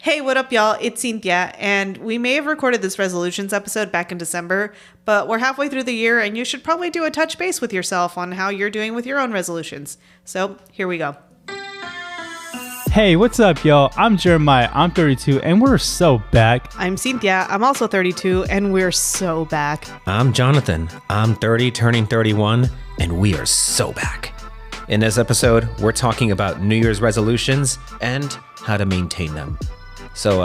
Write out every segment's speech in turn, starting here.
Hey, what up, y'all? It's Cynthia, and we may have recorded this resolutions episode back in December, but we're halfway through the year, and you should probably do a touch base with yourself on how you're doing with your own resolutions. So, here we go. Hey, what's up, y'all? I'm Jeremiah. I'm 32, and we're so back. I'm Cynthia. I'm also 32, and we're so back. I'm Jonathan. I'm 30, turning 31, and we are so back. In this episode, we're talking about New Year's resolutions and how to maintain them. So,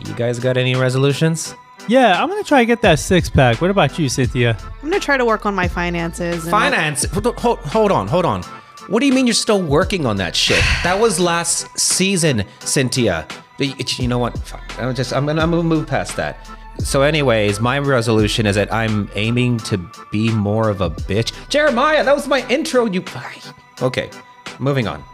you guys got any resolutions? Yeah, I'm going to try to get that six-pack. What about you, Cynthia? I'm going to try to work on my finances. Finance? Hold on. What do you mean you're still working on that shit? That was last season, Cynthia. You know what? Fine. I'm gonna move past that. So anyways, my resolution is that I'm aiming to be more of a bitch. Jeremiah, that was my intro, you... Okay, moving on.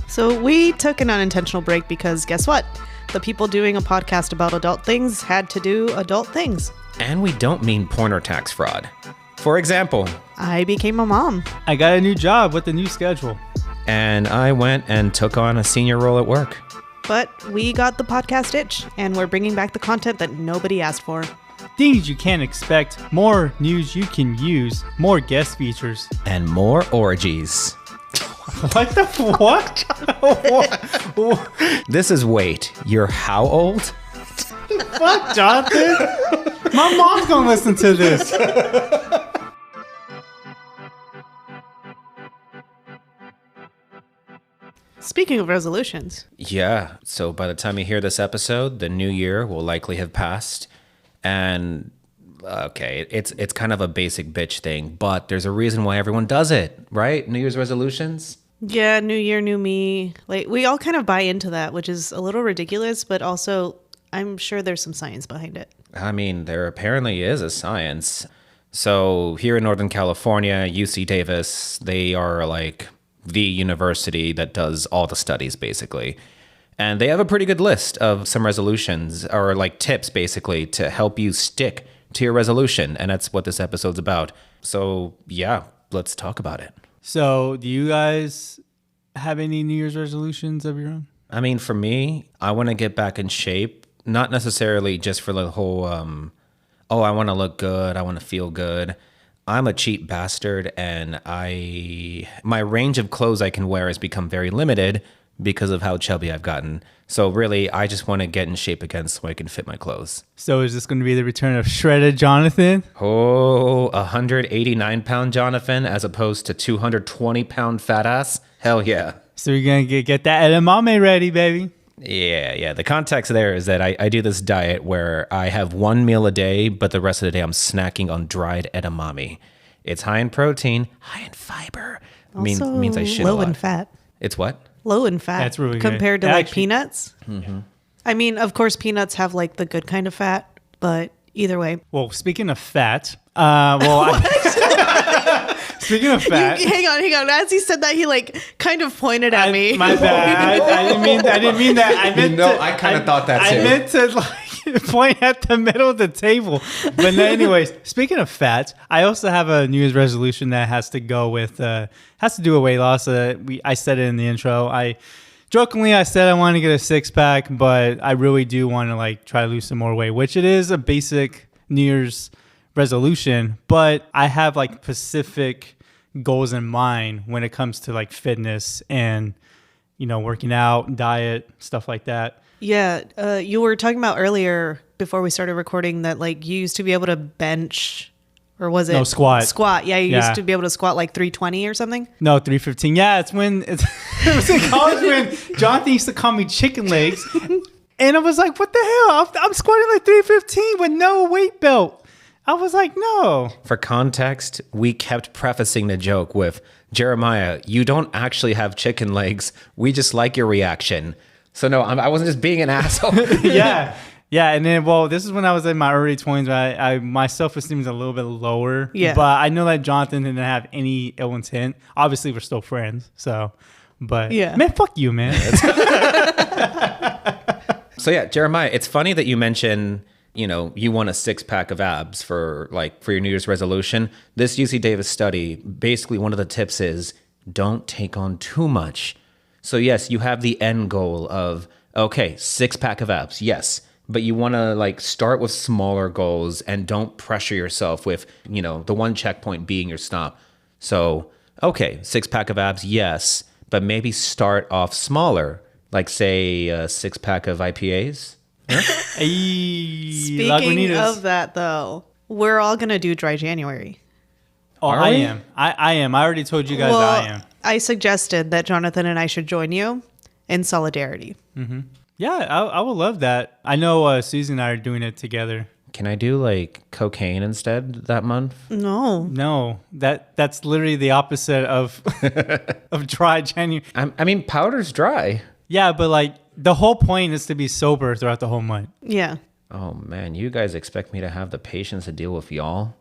So we took an unintentional break because guess what? The people doing a podcast about adult things had to do adult things. And we don't mean porn or tax fraud. For example, I became a mom. I got a new job with a new schedule. And I went and took on a senior role at work. But we got the podcast itch, and we're bringing back the content that nobody asked for. Things you can't expect, more news you can use, more guest features. And more orgies. What the what? What? This is wait, you're how old? Fuck, Jonathan. My mom's gonna listen to this. Speaking of resolutions. Yeah, so by the time you hear this episode, the new year will likely have passed. And okay, it's kind of a basic bitch thing, but there's a reason why everyone does it, right? New Year's resolutions? Yeah, new year, new me. Like, we all kind of buy into that, which is a little ridiculous, but also I'm sure there's some science behind it. I mean, there apparently is a science. So here in Northern California, UC Davis, they are like the university that does all the studies, basically. And they have a pretty good list of some resolutions or like tips, basically, to help you stick to your resolution. And that's what this episode's about. So yeah, let's talk about it. So, do you guys have any New Year's resolutions of your own? I mean, for me, I want to get back in shape. Not necessarily just for the whole, I want to look good, I want to feel good. I'm a cheap bastard, and my range of clothes I can wear has become very limited because of how chubby I've gotten. So really, I just want to get in shape again so I can fit my clothes. So is this going to be the return of shredded Jonathan? Oh, 189-pound Jonathan as opposed to 220-pound fat ass? Hell yeah. So you're going to get that edamame ready, baby. Yeah. The context there is that I do this diet where I have one meal a day, but the rest of the day I'm snacking on dried edamame. It's high in protein, high in fiber. Also means I shit a low lot. in fat. It's what? Low in fat. That's really good. compared to like Actually- peanuts. Mm-hmm. I mean, of course, peanuts have like the good kind of fat, but either way. Well, speaking of fat, speaking of fat, Hang on. As he said that, he like kind of pointed at me. My bad. I didn't mean that. I meant I kind of thought that too. I meant to like point at the middle of the table. But anyways, speaking of fat, I also have a New Year's resolution that has to do with weight loss. I said it in the intro. I said I want to get a six pack, but I really do want to like try to lose some more weight, which it is a basic New Year's resolution. But I have like specific goals in mind when it comes to like fitness and, working out, diet, stuff like that. Yeah, you were talking about earlier before we started recording that like you used to be able to bench, or was it? No, squat. Squat. Yeah, you Yeah. used to be able to squat like 320 or something. No, 315. Yeah, it was in college when Jonathan used to call me chicken legs. And I was like, what the hell? I'm squatting like 315 with no weight belt. I was like, no. For context, we kept prefacing the joke with, Jeremiah, you don't actually have chicken legs. We just like your reaction. So no, I wasn't just being an asshole. Yeah. Yeah, and then, this is when I was in my early 20s. My self-esteem is a little bit lower. Yeah. But I know that Jonathan didn't have any ill intent. Obviously, we're still friends. So, but yeah. Man, fuck you, man. So yeah, Jeremiah, it's funny that you mention, you want a six-pack of abs for your New Year's resolution. This UC Davis study, basically one of the tips is don't take on too much. So yes, you have the end goal of Okay, 6-pack of abs, yes. But you want to like start with smaller goals and don't pressure yourself with, the one checkpoint being your stop. So, okay, 6-pack of abs, yes. But maybe start off smaller, like say a 6-pack of IPAs. Hey, Speaking Lagunitas. of that, though, we're all going to do dry January. Oh, Are I we? am. I am. I already told you guys I am. I suggested that Jonathan and I should join you in solidarity. Yeah, I would love that. I know Susie and I are doing it together. Can I do like cocaine instead that month? No. No, that's literally the opposite of of dry January. I mean, powder's dry. Yeah, but like the whole point is to be sober throughout the whole month. Yeah. Oh man, you guys expect me to have the patience to deal with y'all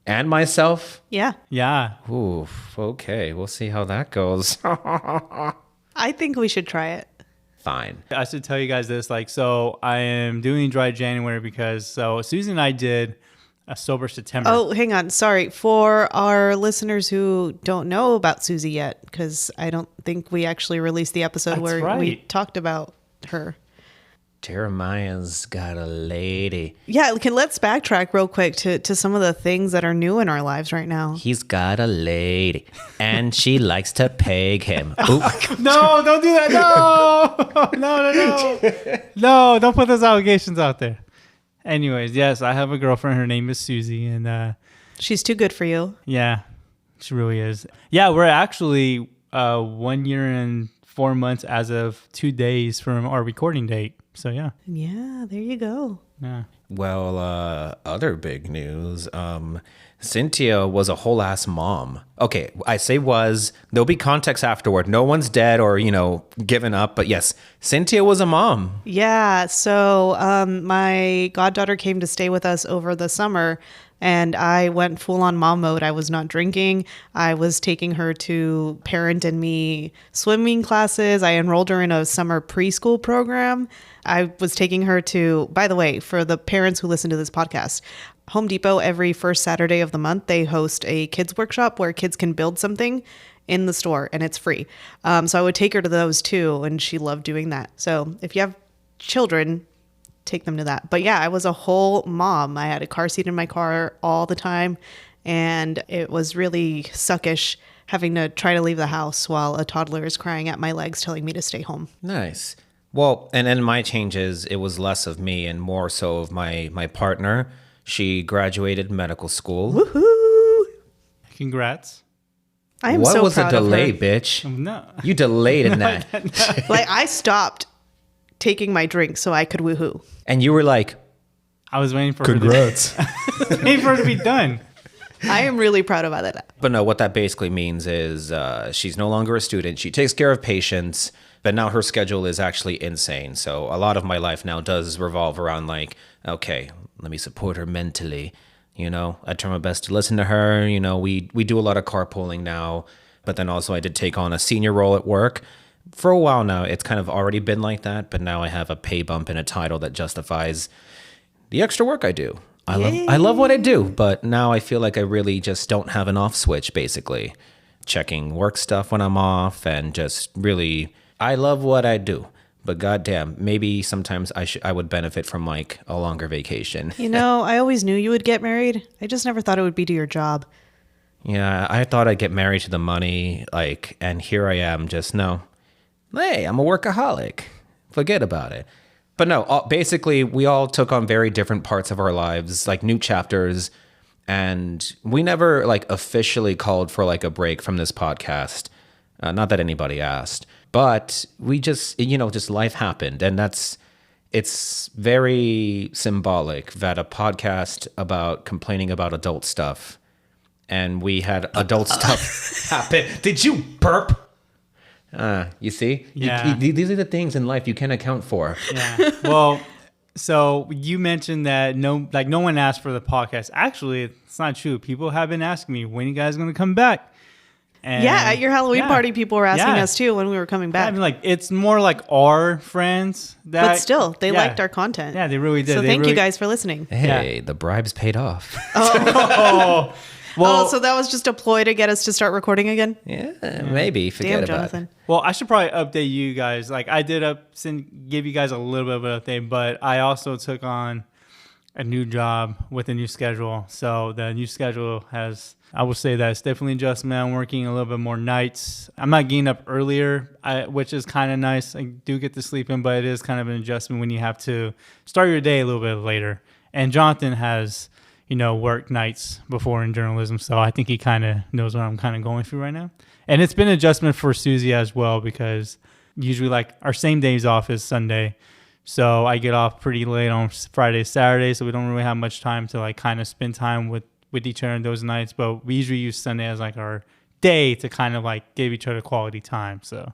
and myself? Yeah. Yeah. Oof, okay, we'll see how that goes. I think we should try it. Fine. I should tell you guys this. Like, so I am doing dry January because Susie and I did a sober September. Oh, hang on. Sorry. For our listeners who don't know about Susie yet, because I don't think we actually released the episode That's where we right. talked about her. Jeremiah's got a lady. Yeah, let's backtrack real quick to some of the things that are new in our lives right now. He's got a lady, and she likes to peg him. Oop. No, don't do that. No, no. No, don't put those allegations out there. Anyways, yes, I have a girlfriend. Her name is Susie. And She's too good for you. yeah, she really is. Yeah, we're actually 1 year and 4 months as of 2 days from our recording date. So yeah. Yeah, there you go. Yeah. Well, other big news. Cynthia was a whole ass mom. Okay, I say was. There'll be context afterward. No one's dead or, given up. But yes, Cynthia was a mom. Yeah. So my goddaughter came to stay with us over the summer, and I went full on mom mode. I was not drinking. I was taking her to Parent and Me swimming classes. I enrolled her in a summer preschool program. I was taking her to, by the way, for the parents who listen to this podcast, Home Depot every first Saturday of the month, they host a kids workshop where kids can build something in the store and it's free. So I would take her to those too, and she loved doing that. So if you have children, take them to that. But yeah, I was a whole mom. I had a car seat in my car all the time, and it was really suckish having to try to leave the house while a toddler is crying at my legs telling me to stay home. Nice. Well, and then my changes, it was less of me and more so of my partner. She graduated medical school. Woohoo! Congrats. I am What so was the proud delay, of her. bitch? No. You delayed in that. Like, I stopped taking my drink so I could woohoo. And you were like, I was waiting for Congrats. her to, waiting for her to be done. I am really proud about it. but no, what that basically means is she's no longer a student. She takes care of patients, but now her schedule is actually insane. So a lot of my life now does revolve around like, okay, let me support her mentally. I try my best to listen to her. We do a lot of carpooling now, but then also I did take on a senior role at work. For a while now, it's kind of already been like that, but now I have a pay bump and a title that justifies the extra work I do. I love what I do, but now I feel like I really just don't have an off switch, basically. Checking work stuff when I'm off and just really, I love what I do. But goddamn, maybe sometimes I would benefit from like a longer vacation. I always knew you would get married. I just never thought it would be to your job. Yeah, I thought I'd get married to the money, and here I am just, no. Hey, I'm a workaholic. Forget about it. But no, basically, we all took on very different parts of our lives, like new chapters, and we never officially called for a break from this podcast. Not that anybody asked, but we just, just life happened, and it's very symbolic that a podcast about complaining about adult stuff, and we had adult stuff happen. Did you burp? You see? Yeah. These are the things in life you can account for. Yeah. Well, so you mentioned that no one asked for the podcast. Actually, it's not true. People have been asking me, when you guys going to come back? And Yeah, at your Halloween yeah. party, people were asking Yeah. us too when we were coming Yeah, back. it's more like our friends that. But still, they yeah. liked our content. Yeah, they really did. So They thank you really- guys for listening. Hey, the bribes paid off. Oh, Oh, so that was just a ploy to get us to start recording again? Yeah, maybe. Forget Damn, about Jonathan. it. Well, I should probably update you guys. Like I did give you guys a little bit of an update, but I also took on a new job with a new schedule. So the new schedule I will say that it's definitely an adjustment. I'm working a little bit more nights. I'm not getting up earlier, which is kind of nice. I do get to sleep in, but it is kind of an adjustment when you have to start your day a little bit later. And Jonathan has, worked nights before in journalism, so I think he kind of knows what I'm kind of going through right now. And it's been an adjustment for Susie as well, because usually like our same days off is Sunday. So I get off pretty late on Friday, Saturday, so we don't really have much time to like kind of spend time with each other those nights. But we usually use Sunday as like our day to kind of like give each other quality time. So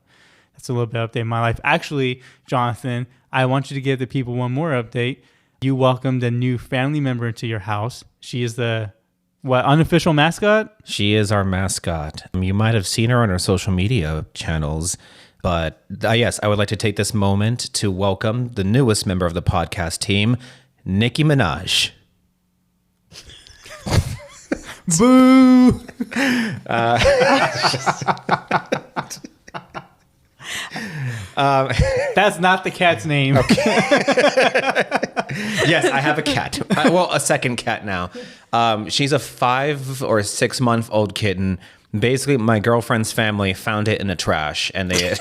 that's a little bit of update in my life. Actually, Jonathan, I want you to give the people one more update. You welcomed a new family member into your house. She is the unofficial mascot? She is our mascot. You might have seen her on our social media channels. But yes, I would like to take this moment to welcome the newest member of the podcast team, Nicki Minaj. Boo! That's not the cat's name. Okay. Yes, I have a cat. A second cat now. She's a 5 or 6 month old kitten. Basically, my girlfriend's family found it in the trash, and they.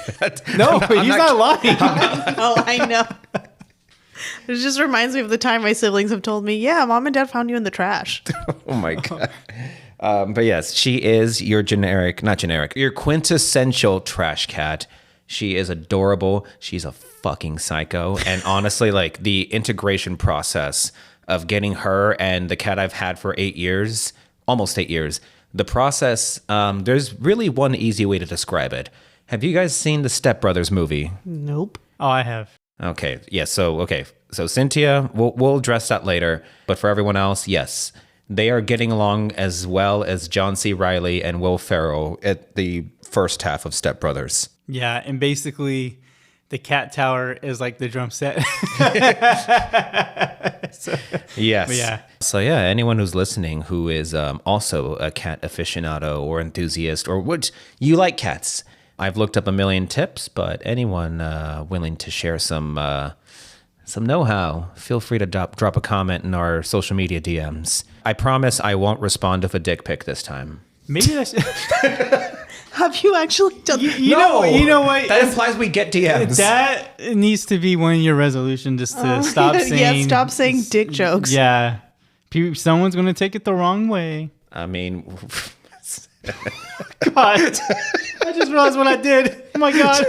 No, he's not lying. Oh, I know. It just reminds me of the time my siblings have told me, yeah, mom and dad found you in the trash. Oh my God. But yes, she is your your quintessential trash cat. She is adorable. She's a fucking psycho. And honestly, like the integration process of getting her and the cat I've had for 8 years, almost 8 years, the process, there's really one easy way to describe it. Have you guys seen the Step Brothers movie? Nope. Oh, I have. Okay. Yeah. So Cynthia, we'll address that later. But for everyone else, yes, they are getting along as well as John C. Reilly and Will Ferrell at the first half of Step Brothers. Yeah, and basically the cat tower is like the drum set. Yes. But yeah. So yeah, anyone who's listening who is also a cat aficionado or enthusiast, or would you like cats? I've looked up a million tips, but anyone willing to share some know-how, feel free to drop a comment in our social media DMs. I promise I won't respond with a dick pic this time. Maybe that's... Have you actually done that? You know what? That implies we get DMs. That needs to be one of your resolutions, just to stop saying... Yeah, stop saying dick jokes. Yeah. Someone's going to take it the wrong way. I mean... God. I just realized what I did. Oh my God.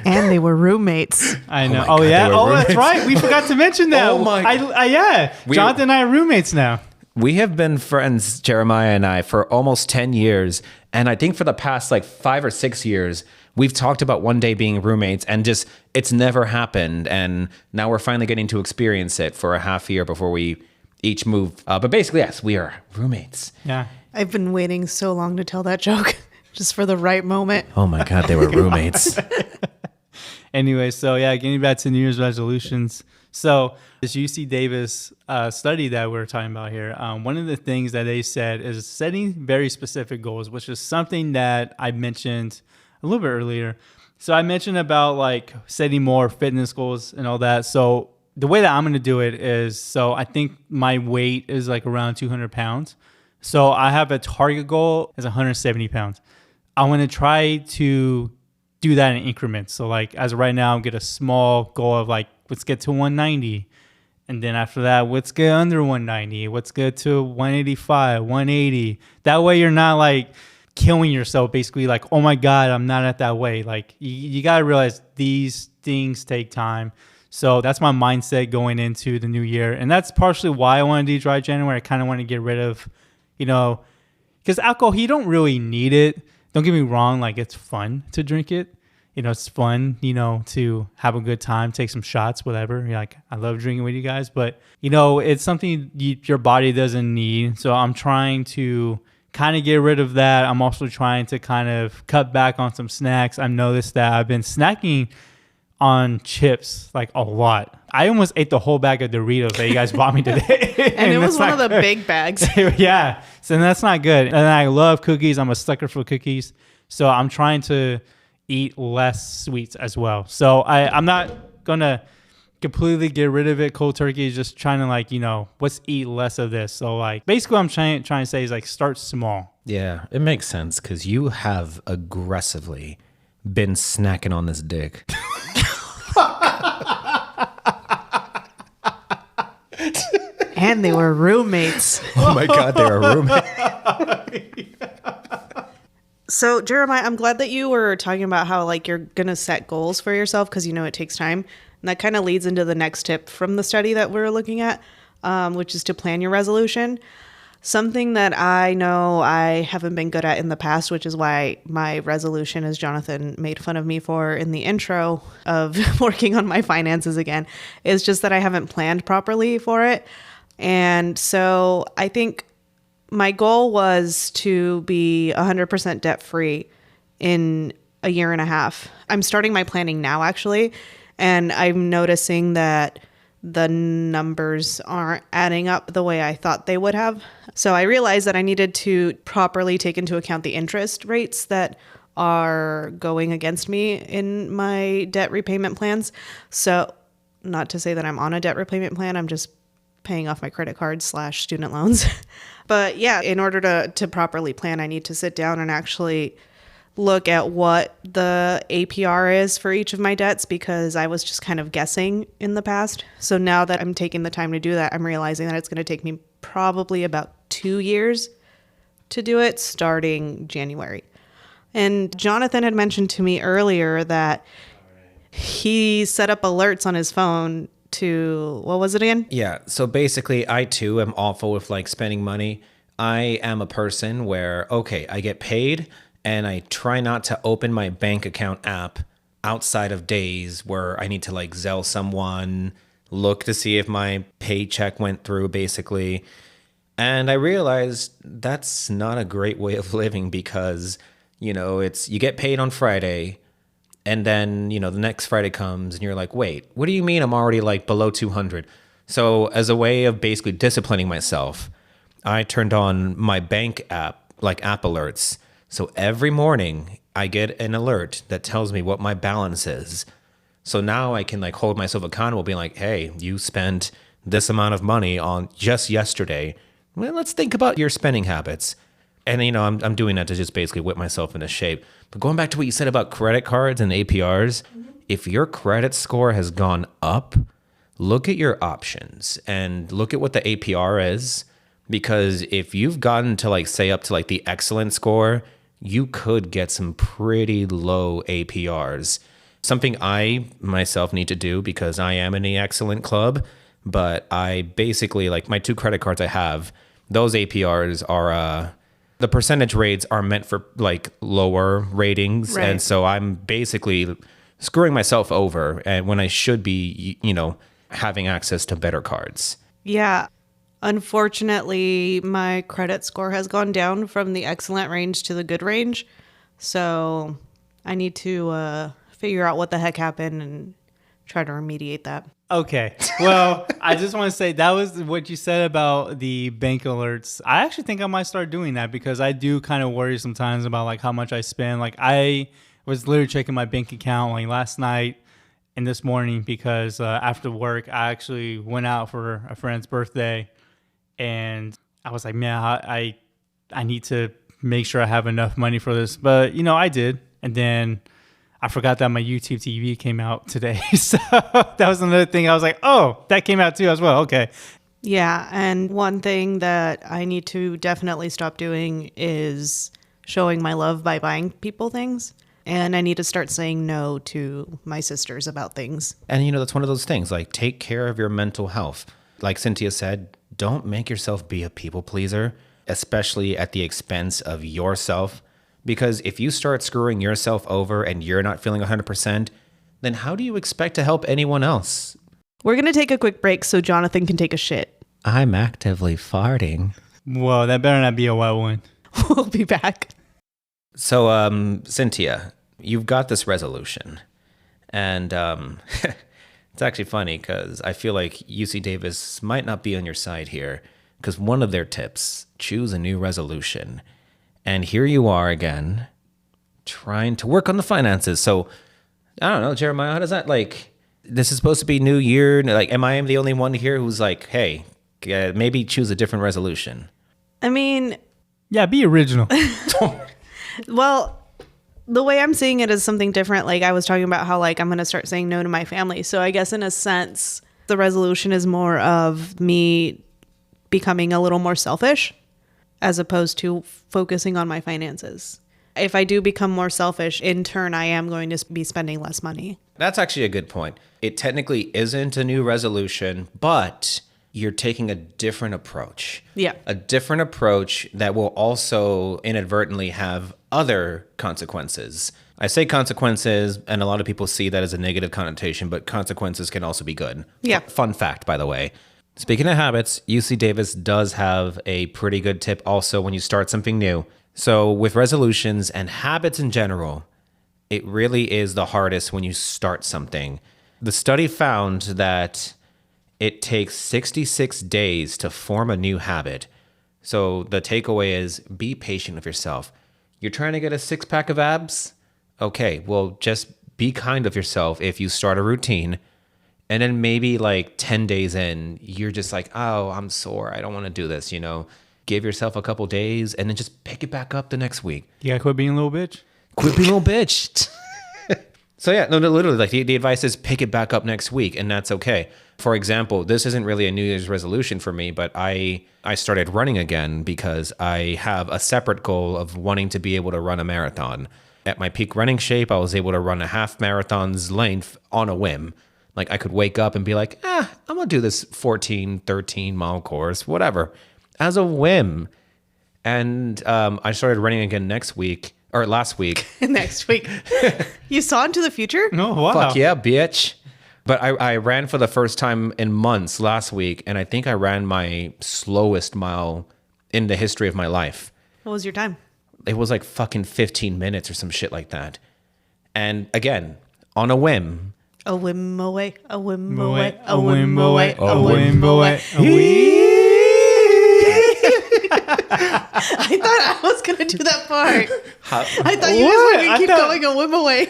And they were roommates. I know. my Oh, God, yeah. they were Oh, that's roommates. right. We forgot to mention that. Oh my- Yeah. Jonathan and I are roommates now. We have been friends, Jeremiah and I, for almost 10 years. And I think for the past like 5 or 6 years, we've talked about one day being roommates, and just it's never happened. And now we're finally getting to experience it for a half year before we each move. But basically, yes, we are roommates. Yeah. I've been waiting so long to tell that joke just for the right moment. Oh my God, they were roommates. Anyway, so yeah, getting back to New Year's resolutions. So this UC Davis study that we're talking about here, one of the things that they said is setting very specific goals, which is something that I mentioned a little bit earlier. So I mentioned about like setting more fitness goals and all that. So the way that I'm going to do it is, so I think my weight is like around 200 pounds. So I have a target goal is 170 pounds. I want to try to do that in increments. So like as of right now, get a small goal of like, let's get to 190. And then after that, let's get under 190. Let's get to 185, 180. That way you're not like killing yourself, basically like, oh my God, I'm not at that weight. Like you got to realize these things take time. So that's my mindset going into the new year. And that's partially why I want to do dry January. I kind of want to get rid of, because alcohol, you don't really need it. Don't get me wrong. Like it's fun to drink it. It's fun, to have a good time, take some shots, whatever. Like, I love drinking with you guys, but, it's something your body doesn't need. So I'm trying to kind of get rid of that. I'm also trying to kind of cut back on some snacks. I've noticed that I've been snacking on chips like a lot. I almost ate the whole bag of Doritos that you guys bought me today. And it was that's one not of the good. big bags. Yeah. So that's not good. And I love cookies. I'm a sucker for cookies. So I'm trying to eat less sweets as well. So I'm not going to completely get rid of it cold turkey. Just trying to like, let's eat less of this. So like basically what I'm trying to say is like start small. Yeah, it makes sense because you have aggressively been snacking on this dick. And they were roommates. Oh my God, they're a roommate. So, Jeremiah, I'm glad that you were talking about how like you're going to set goals for yourself because it takes time. And that kind of leads into the next tip from the study that we're looking at, which is to plan your resolution. Something that I know I haven't been good at in the past, which is why my resolution, as Jonathan made fun of me for in the intro of working on my finances again, is just that I haven't planned properly for it. And so I think my goal was to be 100% debt free in a year and a half. I'm starting my planning now, actually, and I'm noticing that the numbers aren't adding up the way I thought they would have. So I realized that I needed to properly take into account the interest rates that are going against me in my debt repayment plans. So not to say that I'm on a debt repayment plan, I'm just paying off my credit cards / student loans. But yeah, in order to properly plan, I need to sit down and actually look at what the APR is for each of my debts because I was just kind of guessing in the past. So now that I'm taking the time to do that, I'm realizing that it's going to take me probably about 2 years to do it starting January. And Jonathan had mentioned to me earlier that he set up alerts on his phone to, what was it again? Yeah, so basically, I too am awful with like spending money. I am a person where, okay, I get paid and I try not to open my bank account app outside of days where I need to like Zelle someone, look to see if my paycheck went through basically. And I realized that's not a great way of living because, it's you get paid on Friday and then, the next Friday comes and you're like, wait, what do you mean I'm already like below 200? So as a way of basically disciplining myself, I turned on my bank app, like app alerts. So every morning I get an alert that tells me what my balance is. So now I can like hold myself accountable, being like, hey, you spent this amount of money on just yesterday. Well, let's think about your spending habits. And, I'm doing that to just basically whip myself into shape. But going back to what you said about credit cards and APRs, if your credit score has gone up, look at your options and look at what the APR is. Because if you've gotten to like say up to like the excellent score, you could get some pretty low APRs. Something I myself need to do because I am in the excellent club, but I basically like my 2 credit cards I have, those APRs are, the percentage rates are meant for like lower ratings. Right. And so I'm basically screwing myself over and when I should be, having access to better cards. Yeah. Unfortunately, my credit score has gone down from the excellent range to the good range. So I need to figure out what the heck happened and try to remediate that. Okay. Well, I just want to say that was what you said about the bank alerts. I actually think I might start doing that because I do kind of worry sometimes about like how much I spend. Like I was literally checking my bank account like last night and this morning because after work, I actually went out for a friend's birthday. And I was like, man, I need to make sure I have enough money for this. But, I did. And then I forgot that my YouTube TV came out today. So that was another thing. I was like, oh, that came out too as well. Okay. Yeah. And one thing that I need to definitely stop doing is showing my love by buying people things. And I need to start saying no to my sisters about things. And, that's one of those things, like take care of your mental health. Like Cynthia said, don't make yourself be a people pleaser, especially at the expense of yourself. Because if you start screwing yourself over and you're not feeling 100%, then how do you expect to help anyone else? We're going to take a quick break so Jonathan can take a shit. I'm actively farting. Whoa, that better not be a wet one. We'll be back. So, Cynthia, you've got this resolution. And It's actually funny because I feel like UC Davis might not be on your side here because one of their tips, choose a new resolution. And here you are again, trying to work on the finances. So I don't know, Jeremiah, how does that like, this is supposed to be New Year. Like, am I the only one here who's like, hey, maybe choose a different resolution? I mean, Yeah, be original. well, the way I'm seeing it is something different. Like I was talking about how like I'm going to start saying no to my family. So I guess in a sense, the resolution is more of me becoming a little more selfish as opposed to focusing on my finances. If I do become more selfish, in turn, I am going to be spending less money. That's actually a good point. It technically isn't a new resolution, but you're taking a different approach. Yeah. A different approach that will also inadvertently have other consequences. I say consequences, and a lot of people see that as a negative connotation, but consequences can also be good. Yeah. Fun fact, by the way. Speaking of habits, UC Davis does have a pretty good tip also when you start something new. So with resolutions and habits in general, it really is the hardest when you start something. The study found that it takes 66 days to form a new habit. So the takeaway is be patient with yourself. You're trying to get a 6-pack of abs? Okay, well, just be kind of yourself if you start a routine. And then maybe like 10 days in, you're just like, oh, I'm sore. I don't want to do this, Give yourself a couple days and then just pick it back up the next week. You gotta quit being a little bitch. Quit being a little bitch. So yeah, no, literally, like the advice is pick it back up next week, and that's okay. For example, this isn't really a New Year's resolution for me, but I started running again because I have a separate goal of wanting to be able to run a marathon. At my peak running shape, I was able to run a half marathon's length on a whim. Like I could wake up and be like, I'm gonna do this 14, 13 mile course, whatever, as a whim. And I started running again last week. Next week. You saw into the future? Oh, wow. Fuck yeah, bitch. But I ran for the first time in months last week, and I think I ran my slowest mile in the history of my life. What was your time? It was like fucking 15 minutes or some shit like that. And again, on a whim. A whim away, a whim Away, away, a whim away, a whim away. I thought I was going to do that part. I thought you What? guys were going I to keep thought- going a whim away.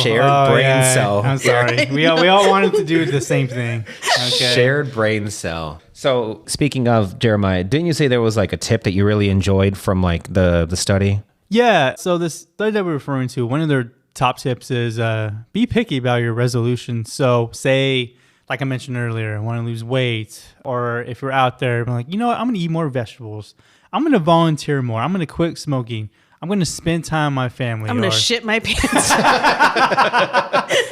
Shared brain cell. I'm sorry. We all wanted to do the same thing. Okay. Shared brain cell. So speaking of Jeremiah, didn't you say there was like a tip that you really enjoyed from like the study? Yeah. So this study that we're referring to, one of their top tips is be picky about your resolutions. So say, like I mentioned earlier, I want to lose weight, or if you're out there, I'm like, you know what, I'm going to eat more vegetables. I'm going to volunteer more. I'm going to quit smoking. I'm going to spend time with my family. I'm going or, to shit my pants.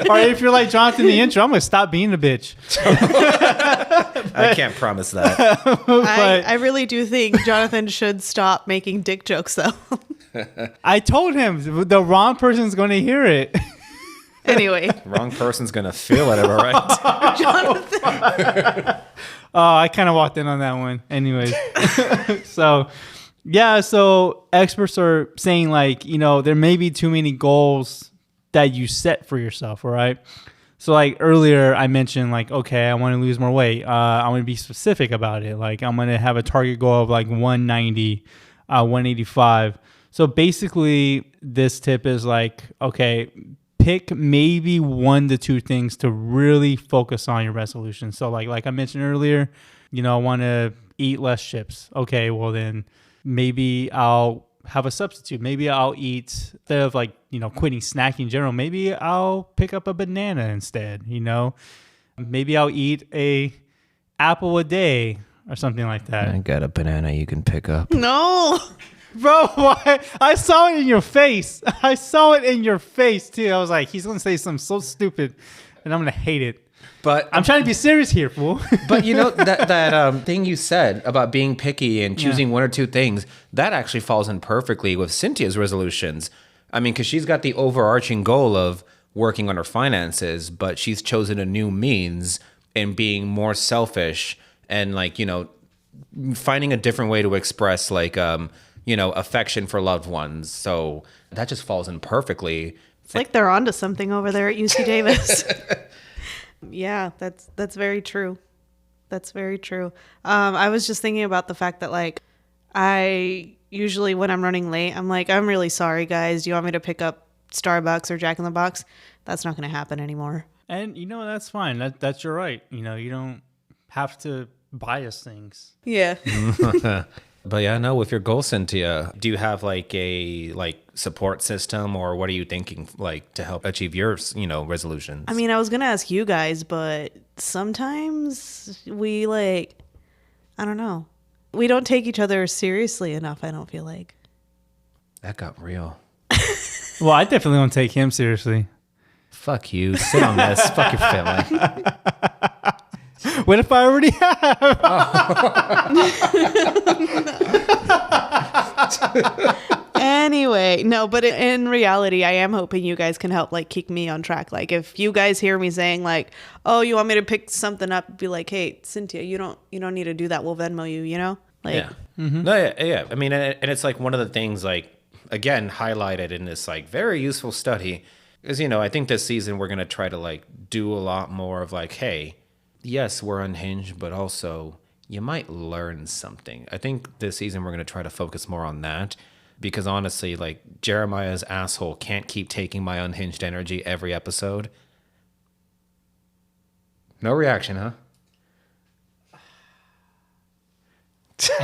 or if you're like Jonathan in the intro, I'm going to stop being a bitch. I can't promise that. I really do think Jonathan should stop making dick jokes, though. I told him the wrong person's going to hear it. Anyway, Wrong person's gonna feel it, am I right? Jonathan. Oh, I kind of walked in on that one. Anyways. So experts are saying like, there may be too many goals that you set for yourself, all right? So like earlier I mentioned like, okay, I want to lose more weight. I want to be specific about it. Like I'm going to have a target goal of like 190, 185. So basically this tip is like, okay, pick maybe 1 to 2 things to really focus on your resolution. So like I mentioned earlier, I want to eat less chips. Okay, well then maybe I'll have a substitute. Maybe I'll eat, instead of like, quitting snacking in general, maybe I'll pick up a banana instead, Maybe I'll eat a apple a day or something like that. I got a banana you can pick up. No. Bro, why? I saw it in your face. I saw it in your face too. I was like, he's going to say something so stupid and I'm going to hate it. But I'm trying to be serious here, fool. But that thing you said about being picky and choosing 1 or 2 things, that actually falls in perfectly with Cynthia's resolutions. I mean, because she's got the overarching goal of working on her finances, but she's chosen a new means in being more selfish and like, finding a different way to express like, affection for loved ones. So that just falls in perfectly. It's like they're onto something over there at UC Davis. Yeah, that's very true. That's very true. I was just thinking about the fact that like I usually when I'm running late, I'm like, I'm really sorry, guys. Do you want me to pick up Starbucks or Jack in the Box? That's not going to happen anymore. And that's fine. That's your right. You don't have to buy us things. Yeah. But yeah, no, with your goal, Cynthia, do you have like a support system, or what are you thinking like to help achieve your, resolutions? I mean, I was going to ask you guys, but sometimes we I don't know. We don't take each other seriously enough, I don't feel like. That got real. Well, I definitely don't take him seriously. Fuck you. Sit on this. Fuck your family. What if I already have? Anyway, no, but in reality, I am hoping you guys can help keep me on track. Like if you guys hear me saying oh, you want me to pick something up, be like, hey, Cynthia, you don't need to do that. We'll Venmo you, Yeah. No, yeah. I mean, and it's one of the things again, highlighted in this very useful study is, I think this season we're going to try to do a lot more of hey, yes, we're unhinged, but also you might learn something. I think this season we're going to try to focus more on that because honestly, Jeremiah's asshole can't keep taking my unhinged energy every episode. No reaction, huh?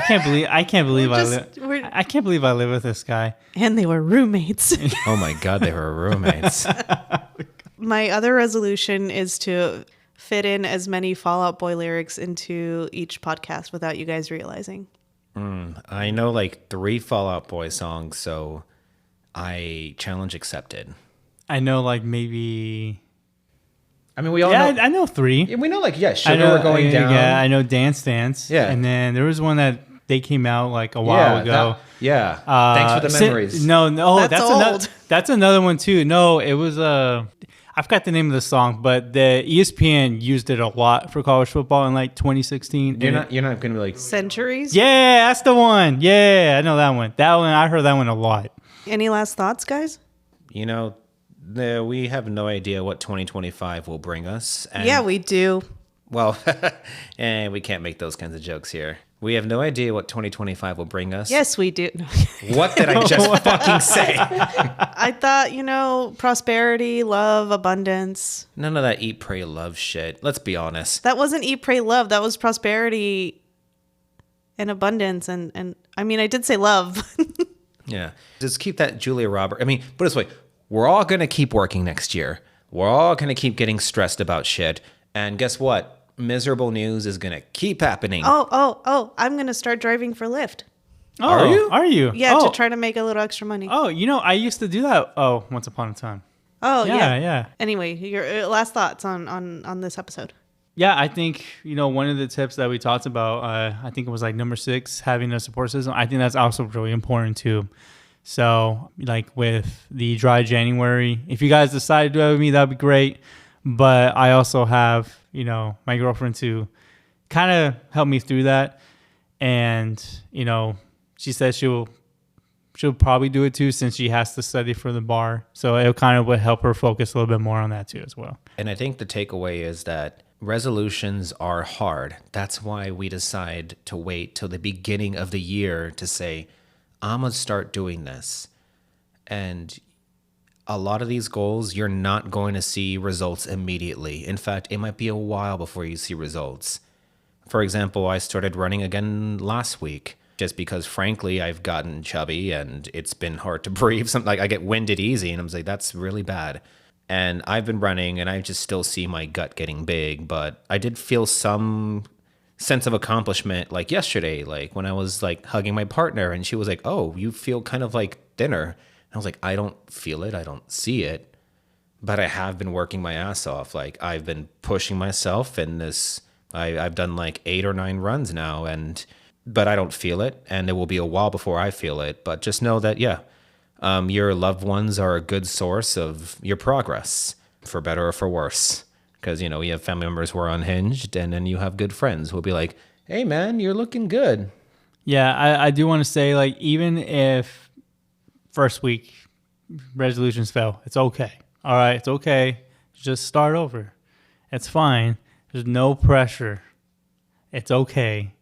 I can't believe I we're- I can't believe I live with this guy. And they were roommates. Oh my God, they were roommates. My other resolution is to fit in as many Fall Out Boy lyrics into each podcast without you guys realizing. I know 3 Fall Out Boy songs, so I challenge accepted. I know maybe. I mean, we all Yeah, know. I know 3. Yeah, we know, I Sugar know, We're Going Down. Yeah, I know Dance Dance. Yeah. And then there was one that they came out a while ago. Thanks for the memories. No, That's old. That's another one too. No, it was I forgot the name of the song, but the ESPN used it a lot for college football in 2016. You're not going to be Centuries? Yeah, that's the one. Yeah, I know that one. I heard that one a lot. Any last thoughts, guys? we have no idea what 2025 will bring us. And, Yeah, we do. Well, and we can't make those kinds of jokes here. We have no idea what 2025 will bring us. Yes, we do. What did I just fucking say? I thought, prosperity, love, abundance. None of that eat, pray, love shit. Let's be honest. That wasn't eat, pray, love. That was prosperity and abundance. And I mean, I did say love. Yeah. Just keep that Julia Roberts. I mean, put it this way. We're all going to keep working next year. We're all going to keep getting stressed about shit. And guess what? Miserable news is going to keep happening. Oh, I'm going to start driving for Lyft. Oh, Are you? Are you? Yeah, oh. to try to make a little extra money. Oh, I used to do that. Oh, once upon a time. Oh, yeah. Yeah. Anyway, your last thoughts on this episode. Yeah, I think, one of the tips that we talked about, I think it was number 6, having a support system. I think that's also really important too. So, with the dry January, if you guys decide to do it with me, that'd be great. But I also have, my girlfriend to kind of help me through that. And, she says she'll probably do it too since she has to study for the bar. So it kind of would help her focus a little bit more on that too as well. And I think the takeaway is that resolutions are hard. That's why we decide to wait till the beginning of the year to say, I'm going to start doing this. And a lot of these goals, you're not going to see results immediately. In fact, it might be a while before you see results. For example, I started running again last week just because, frankly, I've gotten chubby and it's been hard to breathe. I get winded easy and I'm like, that's really bad. And I've been running and I just still see my gut getting big, but I did feel some sense of accomplishment yesterday, when I was hugging my partner and she was like, oh, you feel kind of thinner. And I was like, I don't feel it. I don't see it, but I have been working my ass off. I've been pushing myself in this. I've done 8 or 9 runs now but I don't feel it. And it will be a while before I feel it, but just know that, your loved ones are a good source of your progress, for better or for worse. Because, you have family members who are unhinged, and then you have good friends who will be like, hey, man, you're looking good. Yeah, I do want to say, even if first week resolutions fail, it's okay. All right, it's okay. Just start over. It's fine. There's no pressure. It's okay.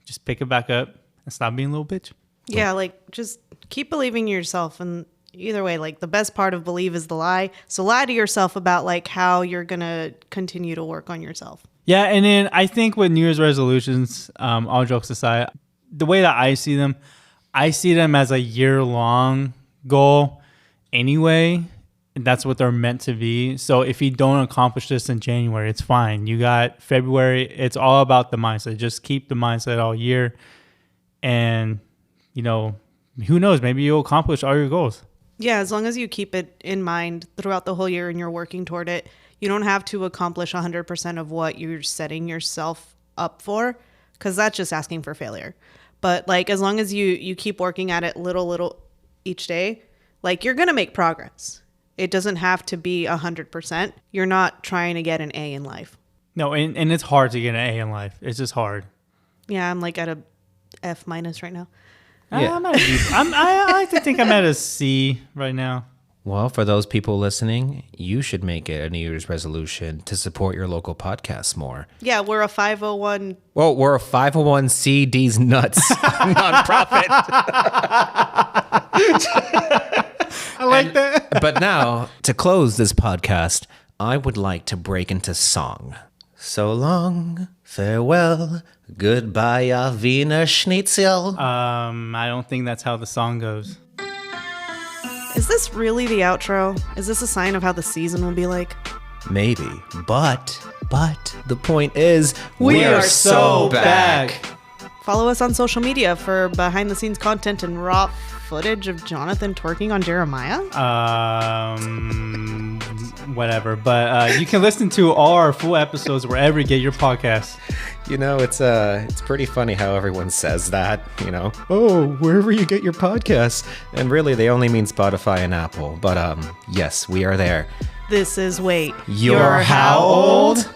Just pick it back up and stop being a little bitch. Yeah, like just keep believing in yourself. And either way, like the best part of believe is the lie. So lie to yourself about like how you're going to continue to work on yourself. Yeah, and then I think with New Year's resolutions, all jokes aside, the way that I see them as a year-long goal anyway. And that's what they're meant to be. So if you don't accomplish this in January, it's fine. You got February. It's all about the mindset. Just keep the mindset all year. And, you know, who knows? Maybe you'll accomplish all your goals. Yeah, as long as you keep it in mind throughout the whole year and you're working toward it, you don't have to accomplish 100% of what you're setting yourself up for, because that's just asking for failure. But like as long as you keep working at it little each day, like you're going to make progress. It doesn't have to be 100%. You're not trying to get an A in life. No, and it's hard to get an A in life. It's just hard. Yeah, I'm like at a F- right now. Yeah. I'm at a B. I like to think I'm at a C right now. Well, for those people listening, you should make it a New Year's resolution to support your local podcasts more. Yeah, we're a 501. Well, we're a 501c Nuts nonprofit. I like that. But now, to close this podcast, I would like to break into song. So long, farewell, goodbye, Auf Wiener Schnitzel. I don't think that's how the song goes. Is this really the outro? Is this a sign of how the season will be like? Maybe, but the point is, We are so back. Follow us on social media for behind the scenes content and raw footage of Jonathan twerking on Jeremiah. Whatever. But you can listen to all our full episodes wherever you get your podcasts. You know, it's pretty funny how everyone says that, you know. Oh, wherever you get your podcasts. And really, they only mean Spotify and Apple. But yes, we are there. This is Wait. You're how old?